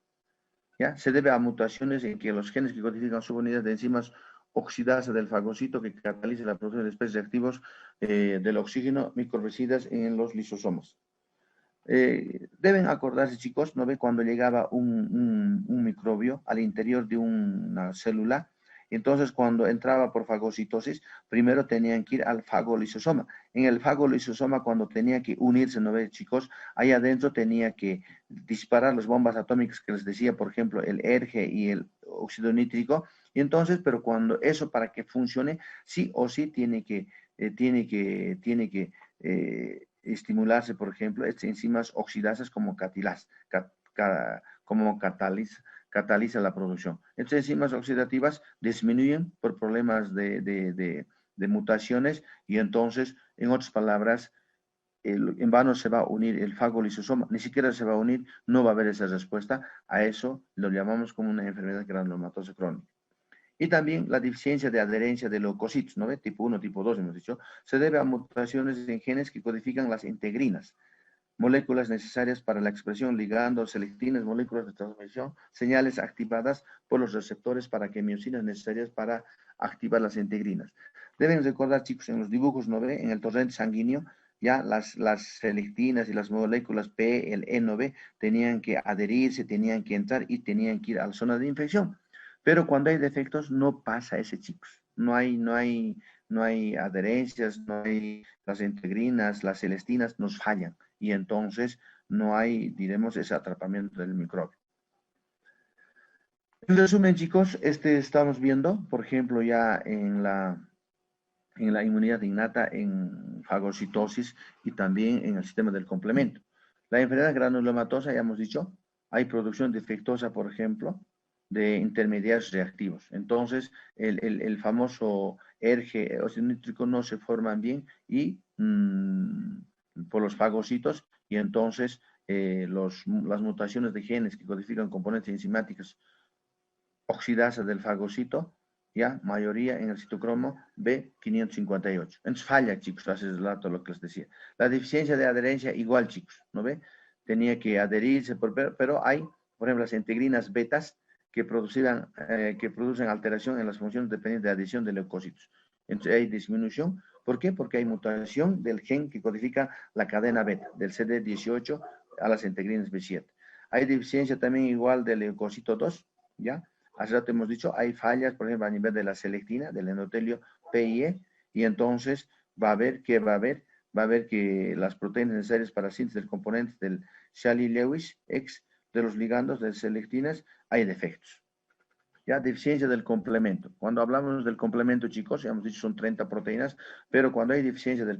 ¿Ya? Se debe a mutaciones en que los genes que codifican subunidades de enzimas oxidasa del fagocito que cataliza la producción de especies de activos del oxígeno microherbicidas en los lisosomas. Deben acordarse, chicos, ¿no ve? Cuando llegaba un microbio al interior de una célula, entonces cuando entraba por fagocitosis, primero tenían que ir al fagolisosoma. En el fagolisosoma, cuando tenía que unirse, ¿no ve, chicos? Ahí adentro tenía que disparar las bombas atómicas que les decía, por ejemplo, el ERG y el óxido nítrico. Y entonces, pero cuando eso, para que funcione, sí o sí tiene que estimularse, por ejemplo, estas enzimas oxidasas como cataliza la producción. Estas enzimas oxidativas disminuyen por problemas de mutaciones, y entonces, en otras palabras, en vano se va a unir el fagolisosoma, ni siquiera se va a unir, no va a haber esa respuesta. A eso lo llamamos como una enfermedad granulomatosa crónica. Y también la deficiencia de adherencia de leucocitos, ¿no ve? Tipo 1, tipo 2, hemos dicho, se debe a mutaciones en genes que codifican las integrinas, moléculas necesarias para la expresión, ligandos, selectinas, moléculas de transmisión, señales activadas por los receptores para que miocinas necesarias para activar las integrinas. Deben recordar, chicos, en los dibujos, ¿no ve? En el torrente sanguíneo, ya las selectinas y las moléculas P, el E, ¿no ve? Tenían que adherirse, tenían que entrar y tenían que ir a la zona de infección. Pero cuando hay defectos, no pasa ese, chicos. No hay adherencias, no hay las integrinas, las celestinas, nos fallan. Y entonces no hay, diremos, ese atrapamiento del microbio. En resumen, chicos, estamos viendo, por ejemplo, ya en la inmunidad innata, en fagocitosis y también en el sistema del complemento. La enfermedad granulomatosa, ya hemos dicho, hay producción defectuosa, por ejemplo, de intermediarios reactivos. Entonces, el famoso ERG, óxido nítrico, no se forman bien y por los fagocitos, y entonces las mutaciones de genes que codifican componentes enzimáticos oxidasa del fagocito, ya, mayoría en el citocromo B558. Entonces falla, chicos, hace el dato lo que les decía. La deficiencia de adherencia, igual, chicos, ¿no ve? Tenía que adherirse, pero hay, por ejemplo, las integrinas betas que producen alteración en las funciones dependientes de adhesión de leucocitos. Entonces hay disminución. ¿Por qué? Porque hay mutación del gen que codifica la cadena beta, del CD18 a las integrinas B7. Hay deficiencia también igual del leucocito 2, ¿ya? Hace rato hemos dicho, hay fallas, por ejemplo, a nivel de la selectina, del endotelio PIE, y entonces va a haber que las proteínas necesarias para síntesis del componente del Shally-Lewis X de los ligandos de selectinas, hay defectos. Ya, deficiencia del complemento. Cuando hablamos del complemento, chicos, ya hemos dicho son 30 proteínas, pero cuando hay deficiencia del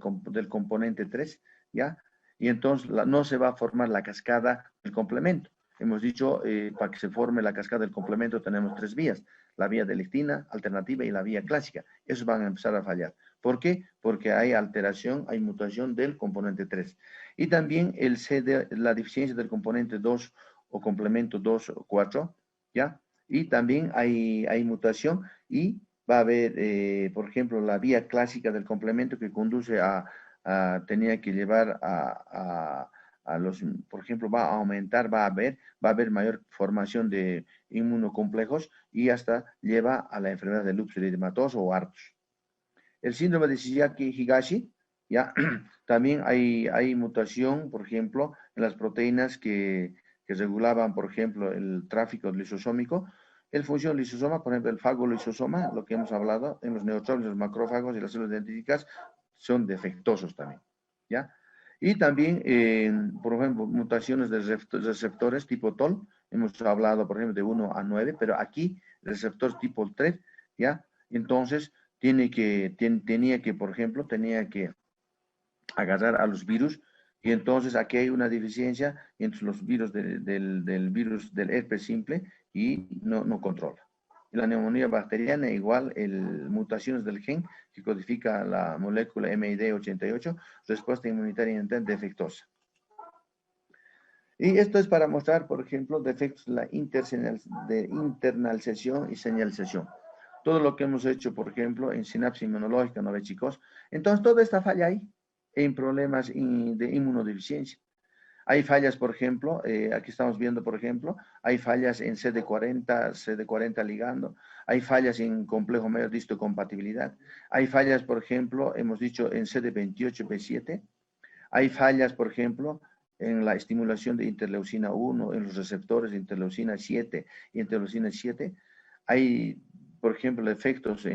componente 3, ya, y entonces no se va a formar la cascada del complemento. Hemos dicho, para que se forme la cascada del complemento tenemos 3 vías, la vía de lectina, alternativa y la vía clásica. Esos van a empezar a fallar. ¿Por qué? Porque hay alteración, hay mutación del componente 3. Y también la deficiencia del componente 2 o complemento 2 o 4, ¿ya? Y también hay mutación y va a haber, por ejemplo, la vía clásica del complemento que conduce tenía que llevar por ejemplo, va a aumentar, va a haber mayor formación de inmunocomplejos y hasta lleva a la enfermedad de lupus eritematoso o ARTOS. El síndrome de Chiaki-Higashi, ya, también hay mutación, por ejemplo, en las proteínas que regulaban, por ejemplo, el tráfico lisosómico. El función lisosoma, por ejemplo, el fagolisosoma, lo que hemos hablado, en los neutrófilos, los macrófagos y las células dendríticas, son defectuosos también, ¿ya? Y también, por ejemplo, mutaciones de receptores tipo TOL, hemos hablado, por ejemplo, de 1 a 9, pero aquí, receptores tipo 3, ¿ya? Entonces, por ejemplo, tenía que agarrar a los virus, y entonces aquí hay una deficiencia entre los virus del virus del herpes simple y no controla. Y la neumonía bacteriana, igual, mutaciones del gen que codifica la molécula MID88, respuesta inmunitaria defectuosa. Y esto es para mostrar, por ejemplo, defectos de internalización y señalización. Todo lo que hemos hecho, por ejemplo, en sinapsis inmunológica, ¿no ve, chicos? Entonces, toda esta falla ahí en problemas de inmunodeficiencia. Hay fallas, por ejemplo, aquí estamos viendo, por ejemplo, hay fallas en CD40 ligando, hay fallas en complejo mayor de histocompatibilidad, hay fallas, por ejemplo, hemos dicho en CD28B7, hay fallas, por ejemplo, en la estimulación de interleucina 1, en los receptores de interleucina 7 y interleucina 7. Hay, por ejemplo, efectos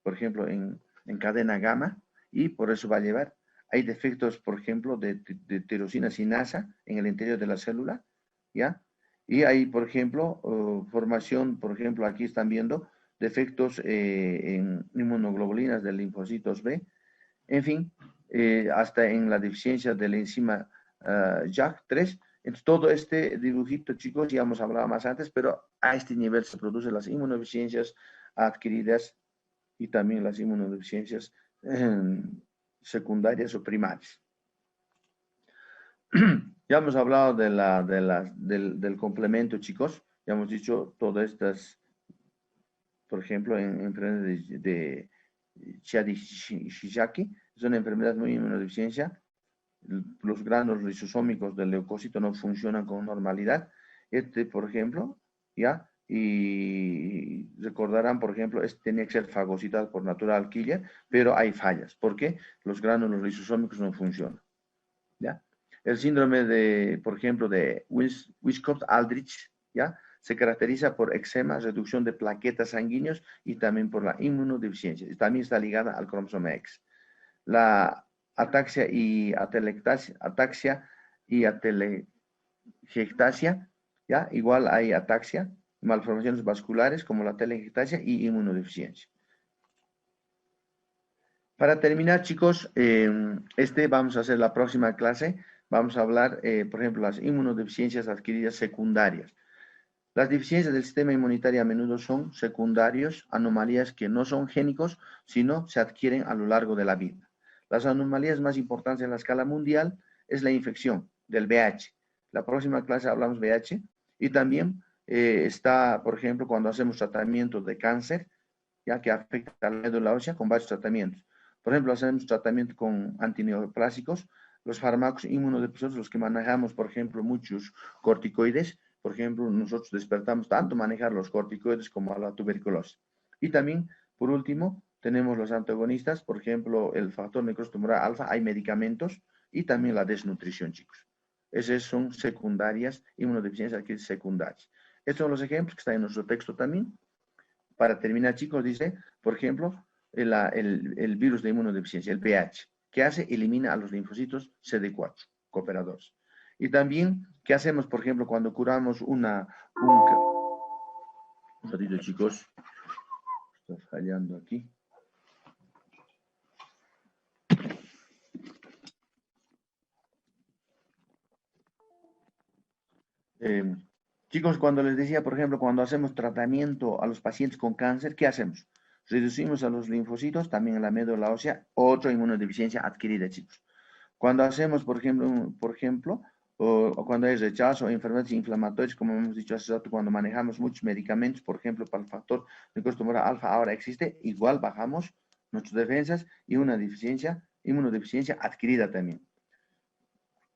por ejemplo, en cadena gamma, y por eso va a llevar. Hay defectos, por ejemplo, de tirosina sinasa en el interior de la célula, ¿ya? Y hay, por ejemplo, formación, por ejemplo, aquí están viendo defectos en inmunoglobulinas de linfocitos B, en fin, hasta en la deficiencia de la enzima JAK3. Entonces, todo este dibujito, chicos, ya hemos hablado más antes, pero a este nivel se producen las inmunodeficiencias adquiridas y también las inmunodeficiencias secundarias o primarias. Ya hemos hablado del complemento, chicos. Ya hemos dicho todas estas por ejemplo, en enfermedad de Chiari-Shizaki, es una enfermedad muy inmunodeficiencia. Los granos lisosómicos del leucocito no funcionan con normalidad. Por ejemplo, ¿ya? Y recordarán, por ejemplo, tenía que ser fagocitado por natural killer, pero hay fallas. ¿Por qué? Los granos lisosómicos no funcionan, ¿ya? El síndrome de, por ejemplo, de Wiskott-Aldrich, ¿ya? Se caracteriza por eczema, reducción de plaquetas sanguíneos y también por la inmunodeficiencia. También está ligada al cromosoma X. La ataxia y atelectasia, ¿ya? Igual hay ataxia, malformaciones vasculares como la atelectasia y inmunodeficiencia. Para terminar, chicos, vamos a hacer la próxima clase. Vamos a hablar, por ejemplo, las inmunodeficiencias adquiridas secundarias. Las deficiencias del sistema inmunitario a menudo son secundarios, anomalías que no son génicos, sino se adquieren a lo largo de la vida. Las anomalías más importantes en la escala mundial es la infección del VIH. La próxima clase hablamos VIH y también está, por ejemplo, cuando hacemos tratamiento de cáncer, ya que afecta a la médula ósea con varios tratamientos. Por ejemplo, hacemos tratamiento con antineoplásicos, los fármacos inmunodepresores, los que manejamos, por ejemplo, muchos corticoides. Por ejemplo, nosotros despertamos tanto manejar los corticoides como a la tuberculosis. Y también, por último, tenemos los antagonistas, por ejemplo, el factor necrosis tumoral alfa, hay medicamentos y también la desnutrición, chicos. Esas son secundarias, inmunodeficiencias aquí secundarias. Estos son los ejemplos que están en nuestro texto también. Para terminar, chicos, dice, por ejemplo, el virus de inmunodeficiencia, el VIH. ¿Qué hace? Elimina a los linfocitos CD4, cooperadores. Y también, ¿qué hacemos, por ejemplo, cuando curamos un ratito, chicos. Está fallando aquí. Chicos, cuando les decía, por ejemplo, cuando hacemos tratamiento a los pacientes con cáncer, ¿qué hacemos? Reducimos a los linfocitos, también a la médula ósea, otra inmunodeficiencia adquirida, chicos. Cuando hacemos, por ejemplo, o cuando hay rechazo o enfermedades inflamatorias, como hemos dicho hace rato, cuando manejamos muchos medicamentos, por ejemplo, para el factor necrosis tumoral alfa ahora existe, igual bajamos nuestras defensas y una inmunodeficiencia adquirida también.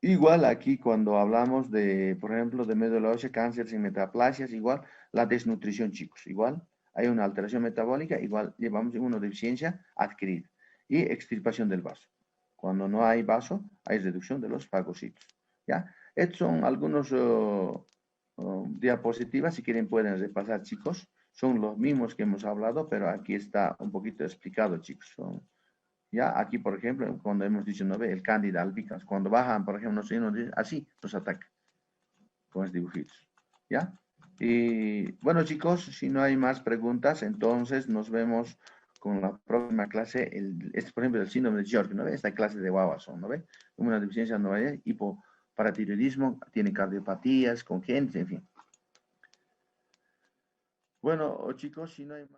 Igual aquí cuando hablamos de, por ejemplo, de médula ósea, cáncer sin metaplasias, igual la desnutrición, chicos, igual hay una alteración metabólica, igual llevamos inmunodeficiencia adquirida y extirpación del vaso. Cuando no hay vaso, hay reducción de los fagocitos, ¿ya? Estos son algunos diapositivas, si quieren pueden repasar, chicos. Son los mismos que hemos hablado, pero aquí está un poquito explicado, chicos. Ya, aquí, por ejemplo, cuando hemos dicho, ¿no ve? El Candida albicans, cuando bajan, por ejemplo, así nos ataca, con los dibujitos, ¿ya? Y bueno, chicos, si no hay más preguntas, entonces nos vemos con la próxima clase, por ejemplo, el síndrome de George, ¿no ve? Esta clase de Wawason, ¿no ve? Una deficiencia no hay, hipoparatiroidismo, tiene cardiopatías, congénitas, en fin. Bueno, chicos, si no hay más...